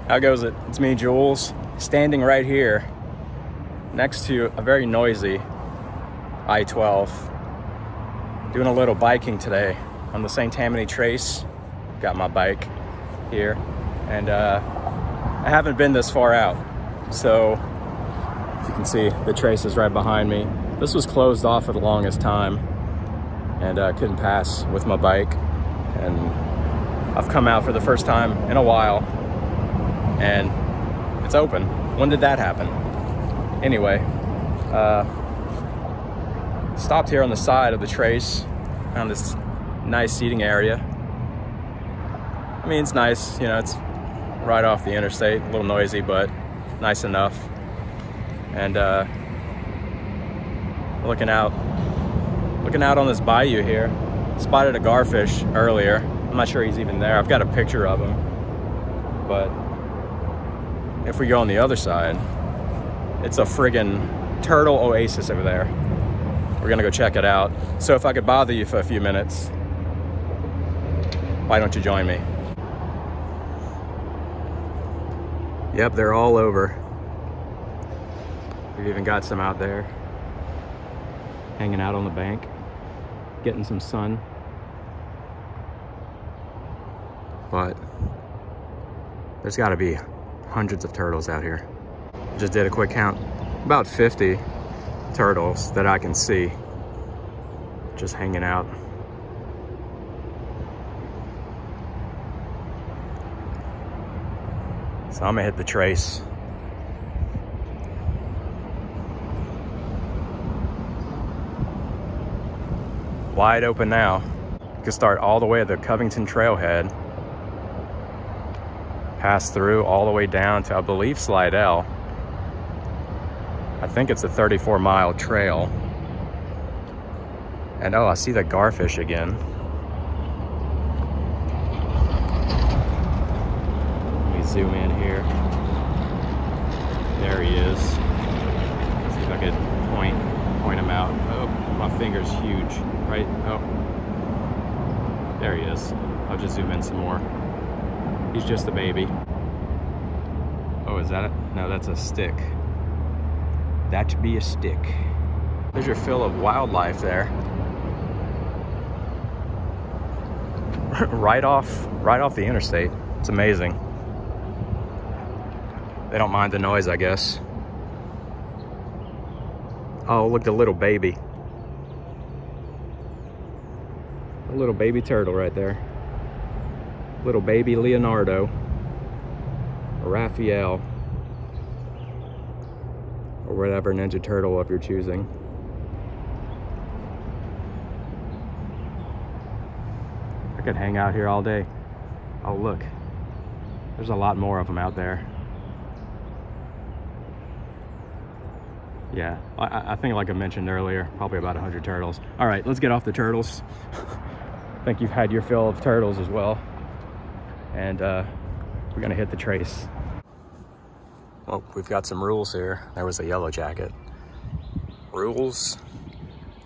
How goes it? It's me, Jules, standing right here next to a very noisy I-12. Doing a little biking today on the Tammany Trace. Got my bike here, and I haven't been this far out. So, if you can see, the trace is right behind me. This was closed off for the longest time, and I couldn't pass with my bike. And I've come out for the first time in a while, and it's open. When did that happen? Anyway, stopped here on the side of the trace, found this nice seating area. I mean, it's nice, you know, it's right off the interstate, a little noisy, but nice enough. And looking out on this bayou here. Spotted a garfish earlier. I'm not sure he's even there. I've got a picture of him. But if we go on the other side, it's a friggin' turtle oasis over there. We're gonna go check it out. So if I could bother you for a few minutes, why don't you join me? Yep, they're all over. We've even got some out there, hanging out on the bank, getting some sun. But there's gotta be hundreds of turtles out here. Just did a quick count. About 50 turtles that I can see just hanging out. So I'm gonna hit the trace. Wide open now. You can start all the way at the Covington trailhead, pass through all the way down to, I believe, Slidell. I think it's a 34-mile trail. And oh, I see the garfish again. Let me zoom in here. There he is. Let's see if I could point him out. Oh, my finger's huge, right? Oh, there he is. I'll just zoom in some more. He's just a baby. Oh, is that it? No, that's a stick. That should be a stick. There's your fill of wildlife there. right off the interstate. It's amazing. They don't mind the noise, I guess. Oh, look, the little baby. A little baby turtle right there. Little baby Leonardo. Or Raphael. Or whatever Ninja Turtle of your choosing. I could hang out here all day. Oh, look. There's a lot more of them out there. Yeah, I think, like I mentioned earlier, probably about 100 turtles. All right, let's get off the turtles. I think you've had your fill of turtles as well. And we're gonna hit the trace. Well, we've got some rules here. There was a yellow jacket. Rules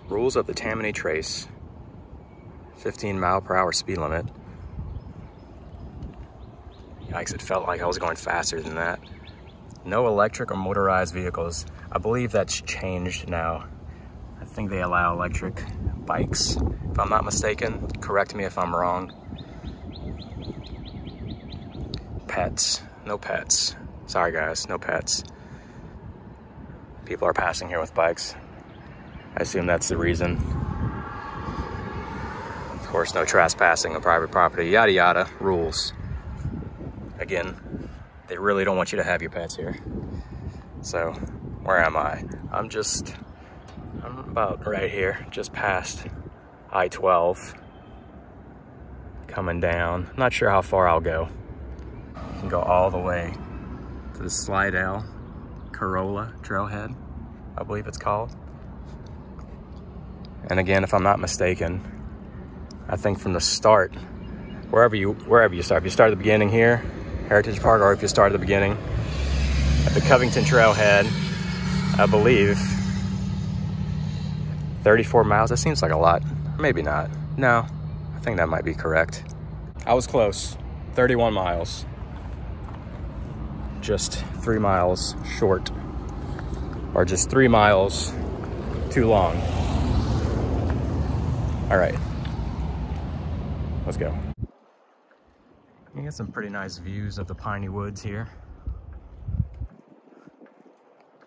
of the Tammany Trace. 15-mile-per-hour speed limit. Yikes, it felt like I was going faster than that. No electric or motorized vehicles. I believe that's changed now. I think they allow electric bikes, if I'm not mistaken. Correct me if I'm wrong. Pets, no pets. Sorry guys, no pets. People are passing here with bikes. I assume that's the reason. Of course, no trespassing on private property, yada yada, rules. Again, they really don't want you to have your pets here. So, where am I? I'm about right here, just past I-12. Coming down. I'm not sure how far I'll go. You can go all the way to the Slidell Corolla Trailhead, I believe it's called. And again, if I'm not mistaken, I think from the start, wherever you start, if you start at the beginning here, Heritage Park, or if you start at the beginning at the Covington Trailhead, I believe 34 miles. That seems like a lot. Maybe not. No, I think that might be correct. I was close. 31 miles. just 3 miles short, or just 3 miles too long. All right, let's go. You get some pretty nice views of the piney woods here.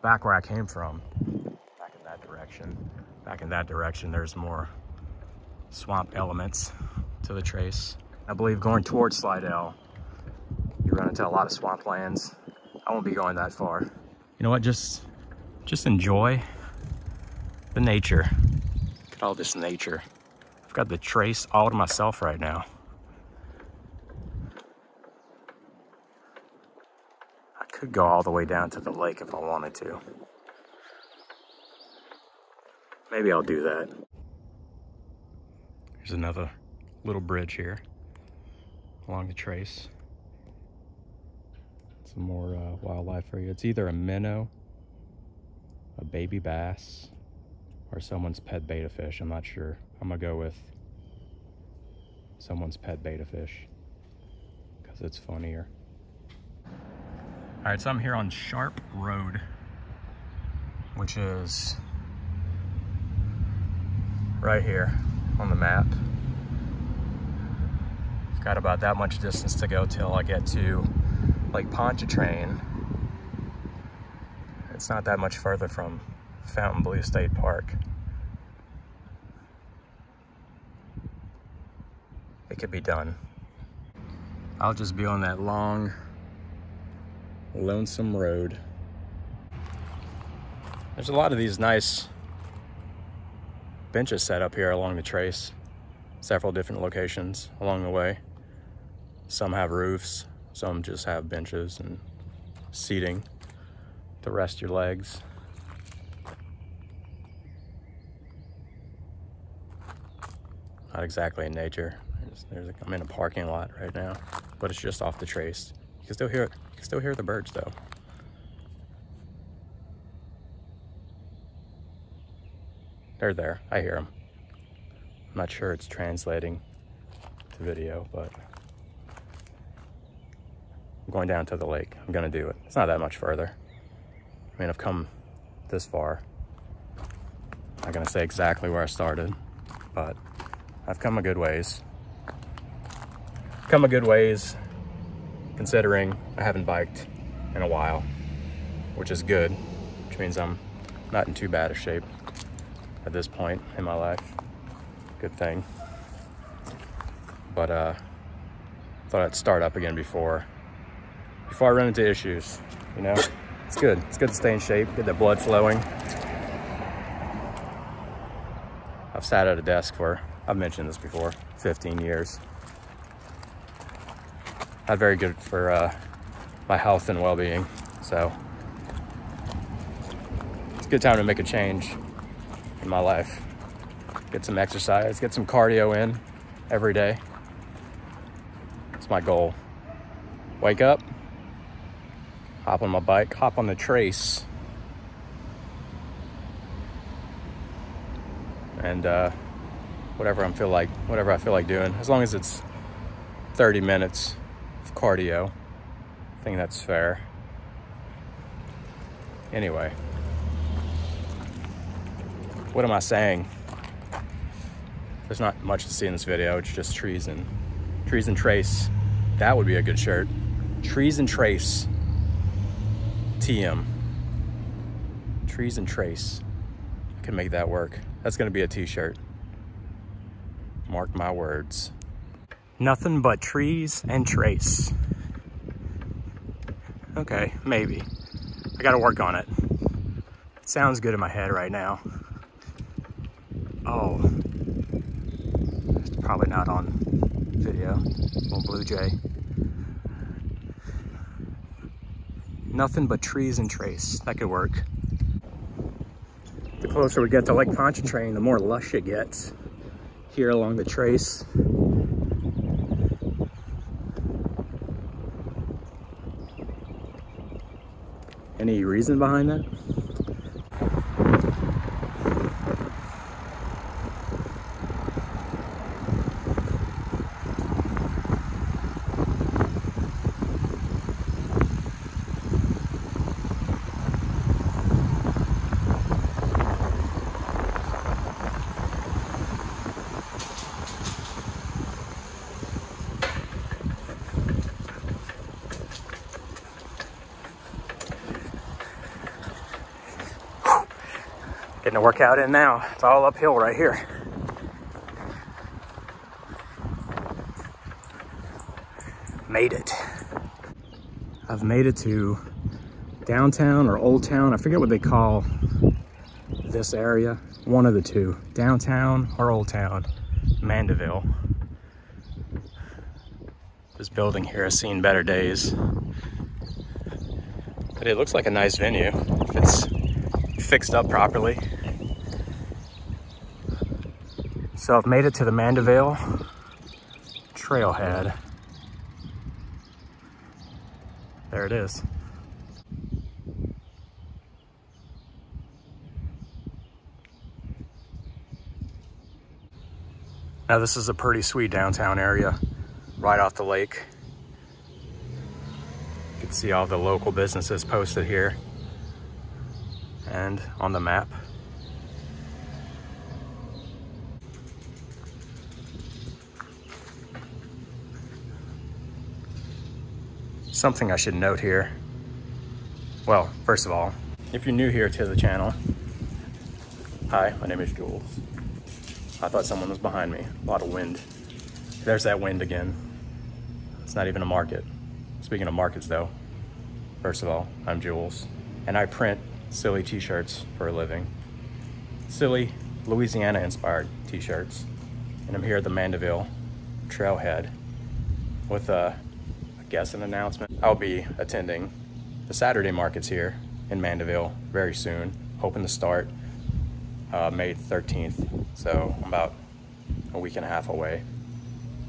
Back where I came from, back in that direction. Back in that direction, there's more swamp elements to the trace. I believe going towards Slidell, you run into a lot of swamplands. I won't be going that far. You know what, just enjoy the nature. Look at all this nature. I've got the trace all to myself right now. I could go all the way down to the lake if I wanted to. Maybe I'll do that. There's another little bridge here along the trace. Some more wildlife for you. It's either a minnow, a baby bass, or someone's pet betta fish. I'm not sure. I'm gonna go with someone's pet betta fish because it's funnier. All right, so I'm here on Sharp Road, which is right here on the map. I've got about that much distance to go till I get to Lake Pontchartrain. It's not that much further from Fontainebleau State Park. It could be done. I'll just be on that long, lonesome road. There's a lot of these nice benches set up here along the trace. Several different locations along the way. Some have roofs, some just have benches and seating to rest your legs. Not exactly in nature. I'm in a parking lot right now, but it's just off the trace. You can still hear it. You can still hear the birds though. They're there. I hear them. I'm not sure it's translating to video, but I'm going down to the lake. I'm gonna do it. It's not that much further. I mean, I've come this far. I'm not gonna say exactly where I started, but I've come a good ways. Come a good ways considering I haven't biked in a while, which is good, which means I'm not in too bad of shape at this point in my life. Good thing. But thought I'd start up again before I run into issues, you know? It's good. It's good to stay in shape, get the blood flowing. I've sat at a desk for, I've mentioned this before, 15 years. Not very good for my health and well-being, so it's a good time to make a change in my life. Get some exercise, get some cardio in every day. It's my goal. Wake up, hop on my bike, hop on the trace, and whatever I feel like doing, as long as it's 30 minutes of cardio, I think that's fair. Anyway, what am I saying? There's not much to see in this video. It's just trees and trace. That would be a good shirt. Trees and trace. TM. Trees and trace. I can make that work. That's gonna be a t-shirt. Mark my words. Nothing but trees and trace. Okay, maybe. I gotta work on it. It sounds good in my head right now. Oh. It's probably not on video. Little blue jay. Nothing but trees and trace. That could work. The closer we get to Lake Pontchartrain, the more lush it gets here along the trace. Any reason behind that? Getting a workout in now. It's all uphill right here. Made it. I've made it to downtown or Old Town. I forget what they call this area. One of the two, downtown or Old Town, Mandeville. This building here has seen better days. But it looks like a nice venue if it's fixed up properly. So I've made it to the Mandeville trailhead. There it is. Now this is a pretty sweet downtown area, right off the lake. You can see all the local businesses posted here and on the map. Something I should note here. Well, first of all, if you're new here to the channel, hi, my name is Jules. I thought someone was behind me. A lot of wind. There's that wind again. It's not even a market. Speaking of markets though, first of all, I'm Jules, and I print silly t-shirts for a living. Silly, Louisiana-inspired t-shirts. And I'm here at the Mandeville trailhead with I guess an announcement. I'll be attending the Saturday markets here in Mandeville very soon, hoping to start May 13th. So I'm about a week and a half away.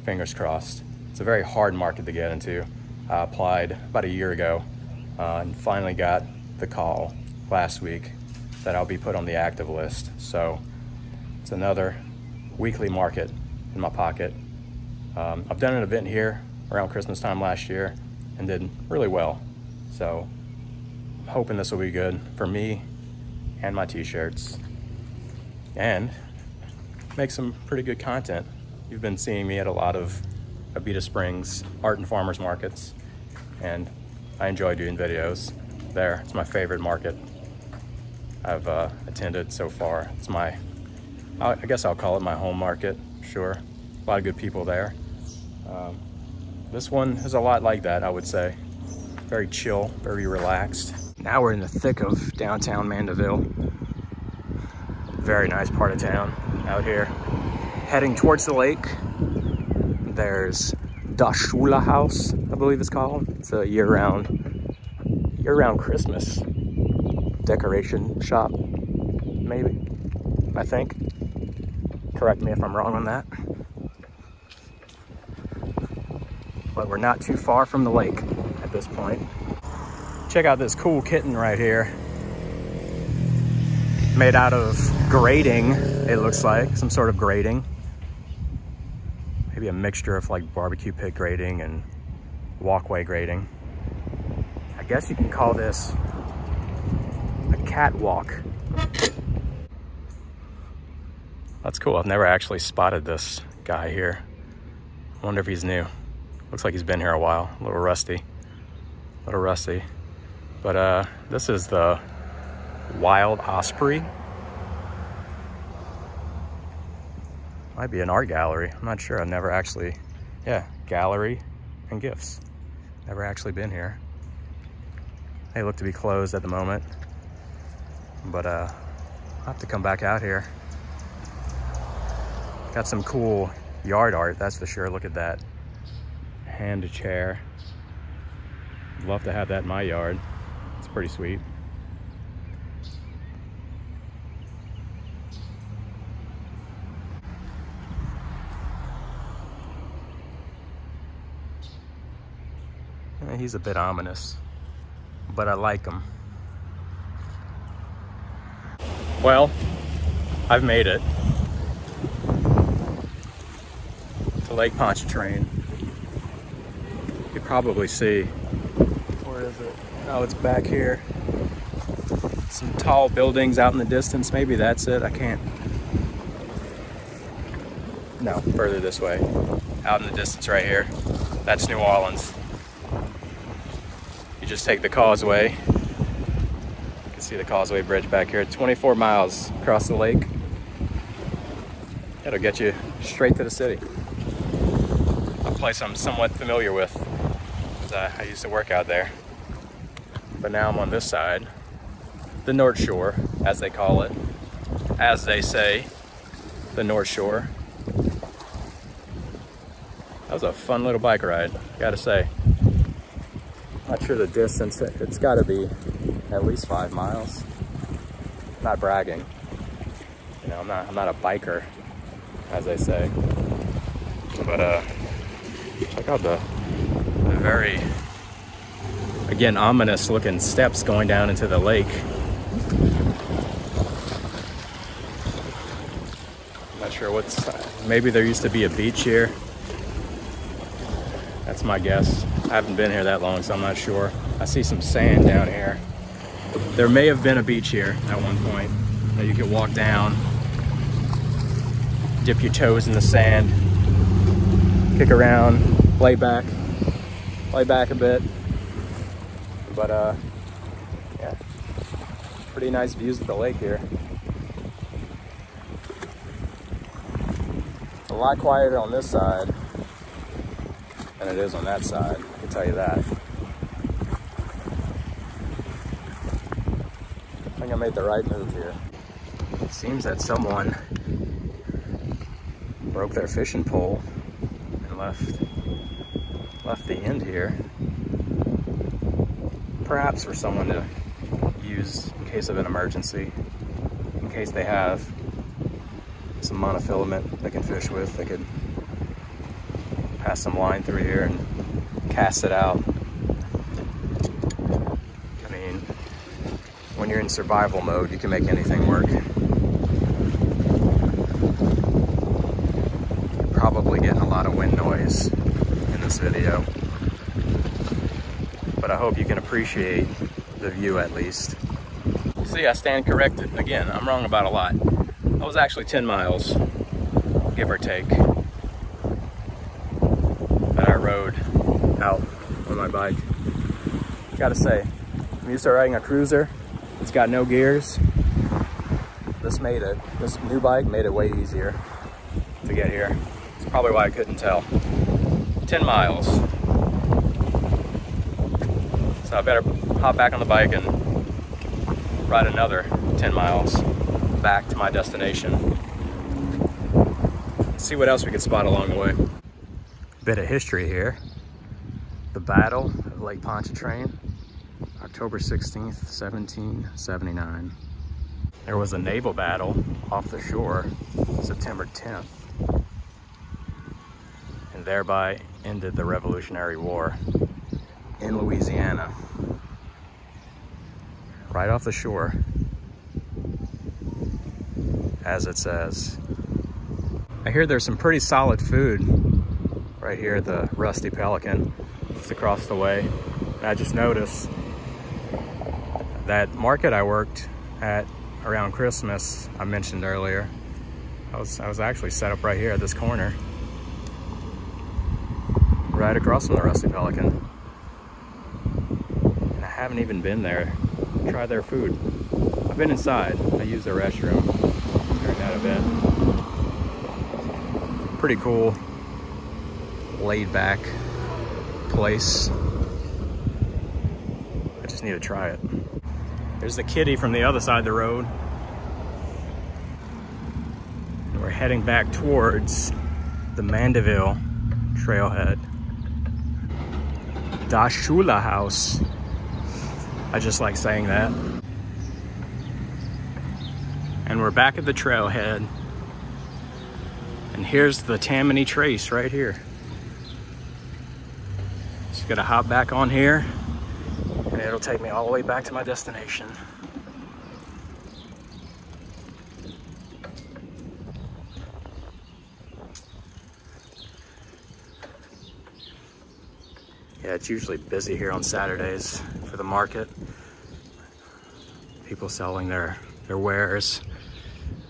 Fingers crossed. It's a very hard market to get into. I applied about a year ago and finally got the call last week that I'll be put on the active list. So it's another weekly market in my pocket. I've done an event here around Christmas time last year and did really well. So I'm hoping this will be good for me and my t-shirts and make some pretty good content. You've been seeing me at a lot of Abita Springs art and farmers markets, and I enjoy doing videos there. It's my favorite market I've attended so far. It's my, I guess I'll call it my home market, sure. A lot of good people there. This one is a lot like that, I would say. Very chill, very relaxed. Now we're in the thick of downtown Mandeville. Very nice part of town out here. Heading towards the lake, there's Da Schula House, I believe it's called. It's a year-round Christmas decoration shop, maybe, I think. Correct me if I'm wrong on that. But we're not too far from the lake at this point. Check out this cool kitten right here. Made out of grating, it looks like, some sort of grating. Maybe a mixture of like barbecue pit grating and walkway grating. I guess you can call this a catwalk. That's cool. I've never actually spotted this guy here. I wonder if he's new. Looks like he's been here a while. A little rusty. But this is the Wild Osprey. Might be an art gallery. I'm not sure. I've never actually, yeah, gallery and gifts. Never actually been here. They look to be closed at the moment, but I'll have to come back out here. Got some cool yard art, that's for sure. Look at that. Hand chair. Love to have that in my yard. It's pretty sweet. He's a bit ominous, but I like him. Well, I've made it to Lake Pontchartrain. You can probably see, where is it? Oh, it's back here. Some tall buildings out in the distance. Maybe that's it, I can't. No, further this way. Out in the distance right here. That's New Orleans. You just take the causeway. You can See the Causeway Bridge back here, 24 miles across the lake. That'll get you straight to the city. A place I'm somewhat familiar with. I used to work out there. But now I'm on this side, the North Shore, as they call it. As they say, the North Shore. That was a fun little bike ride, gotta say. Not sure the distance, it's gotta be at least 5 miles. Not bragging. You know, I'm not a biker, as they say. But check out the very, again, ominous looking steps going down into the lake. I'm not sure maybe there used to be a beach here. That's my guess. I haven't been here that long, so I'm not sure. I see some sand down here. There may have been a beach here at one point that you could walk down, dip your toes in the sand, kick around, lay back a bit. But yeah, pretty nice views of the lake here. A lot quieter on this side than it is on that side, I can tell you that. I think I made the right move here. It seems that someone broke their fishing pole and left the end here. Perhaps for someone to use in case of an emergency, in case they have some monofilament they can fish with. They could pass some line through here and cast it out. I mean, when you're in survival mode, you can make anything work. You're probably getting a lot of wind noise in this video, but I hope you can appreciate the view at least. See, I stand corrected. Again, I'm wrong about a lot. That was actually 10 miles, give or take, that I rode out on my bike. Gotta say, I'm used to riding a cruiser. It's got no gears. This new bike made it way easier to get here. It's probably why I couldn't tell. 10 miles. So I better hop back on the bike and ride another 10 miles back to my destination. Let's see what else we could spot along the way. Bit of history here. The Battle of Lake Pontchartrain, October 16th, 1779. There was a naval battle off the shore, September 10th, and thereby ended the Revolutionary War in Louisiana. Right off the shore, as it says. I hear there's some pretty solid food right here at the Rusty Pelican, just across the way. And I just noticed that market I worked at around Christmas, I mentioned earlier, I was actually set up right here at this corner, right across from the Rusty Pelican. And I haven't even been there to try their food. I've been inside. I used the restroom during that event. Pretty cool, laid back place. I just need to try it. There's the kitty from the other side of the road. And we're heading back towards the Mandeville trailhead. Da Shula House. I just like saying that. And we're back at the trailhead. And here's the Tammany Trace right here. Just gotta hop back on here and it'll take me all the way back to my destination. Yeah, it's usually busy here on Saturdays for the market. People selling their wares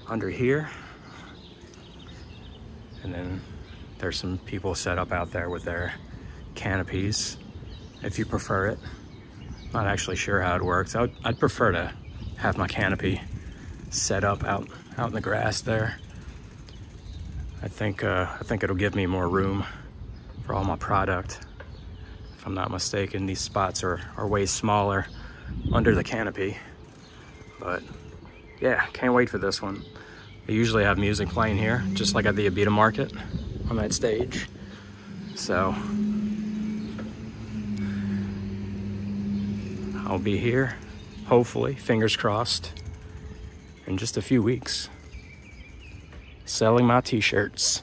under here. And then there's some people set up out there with their canopies, if you prefer it. Not actually sure how it works. I'd prefer to have my canopy set up out in the grass there. I think it'll give me more room for all my product. If I'm not mistaken, these spots are way smaller under the canopy. But yeah, can't wait for this one. They usually have music playing here, just like at the Abita Market on that stage. So I'll be here, hopefully, fingers crossed, in just a few weeks, selling my t-shirts.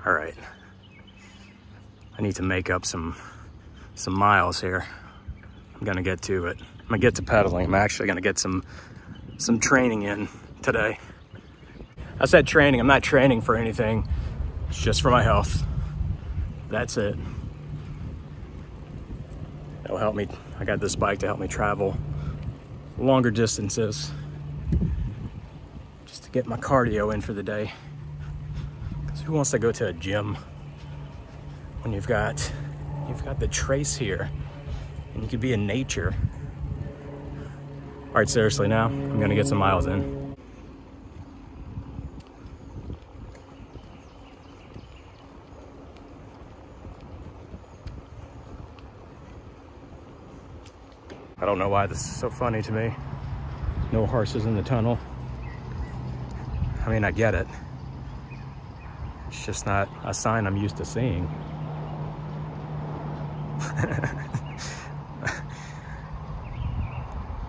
All right, I need to make up some miles here. I'm gonna get to it. I'm gonna get to pedaling. I'm actually gonna get some training in today. I said training, I'm not training for anything. It's just for my health. That's it. It'll help me. I got this bike to help me travel longer distances, just to get my cardio in for the day. Because who wants to go to a gym when you've got the Trace here and you could be in nature? All right, seriously now, I'm gonna get some miles in. I don't know why this is so funny to me. No horses in the tunnel. I mean, I get it. It's just not a sign I'm used to seeing.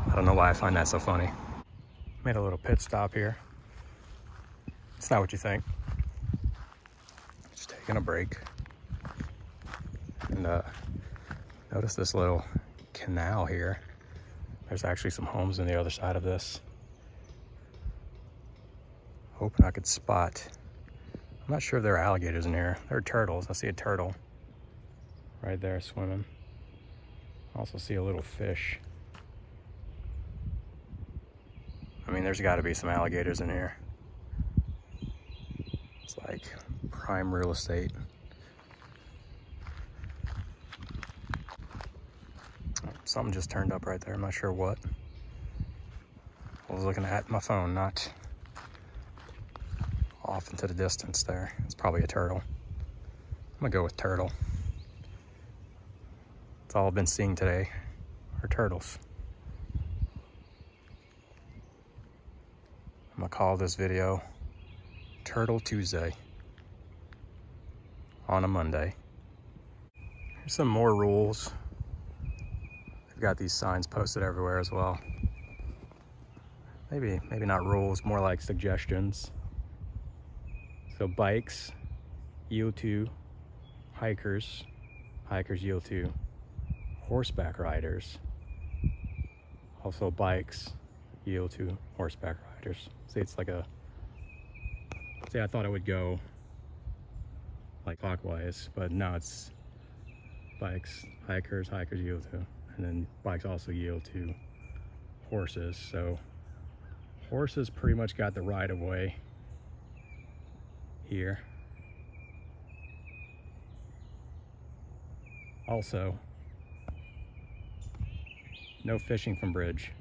I don't know why I find that so funny. Made a little pit stop here. It's not what you think. Just taking a break. And notice this little canal here. There's actually some homes on the other side of this. Hoping I could spot. I'm not sure if there are alligators in here. There are turtles. I see a turtle right there swimming. I also see a little fish. I mean, there's got to be some alligators in here. It's like prime real estate. Something just turned up right there. I'm not sure what. I was looking at my phone, not off into the distance there. It's probably a turtle. I'm gonna go with turtle. That's all I've been seeing today are turtles. I'm gonna call this video Turtle Tuesday on a Monday. Here's some more rules. Got these signs posted everywhere as well. Maybe not rules, more like suggestions. So bikes yield to hikers, hikers yield to horseback riders. Also bikes yield to horseback riders. See, it's like a, see, I thought it would go like clockwise, but no, it's bikes, hikers yield to. And then bikes also yield to horses. So horses pretty much got the right of way here. Also, no fishing from bridge.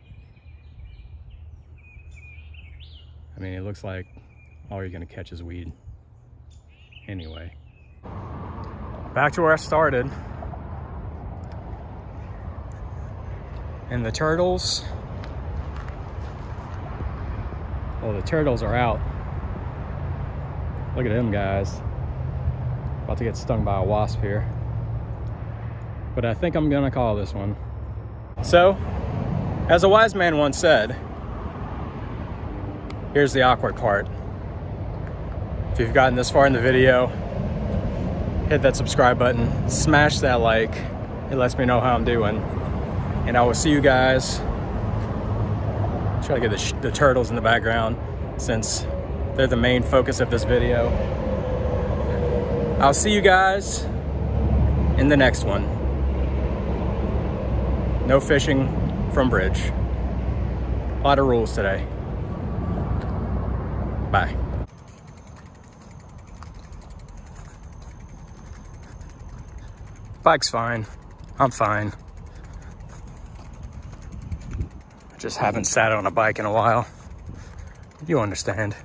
I mean, it looks like all you're gonna catch is weed anyway. Back to where I started. And the turtles, well, the turtles are out. Look at them guys. About to get stung by a wasp here. But I think I'm gonna call this one. So, as a wise man once said, here's the awkward part. If you've gotten this far in the video, hit that subscribe button, smash that like. It lets me know how I'm doing. And I will see you guys. Try to get the turtles in the background since they're the main focus of this video. I'll see you guys in the next one. No fishing from bridge. A lot of rules today. Bye. Bike's fine. I'm fine. I just haven't sat on a bike in a while. You understand.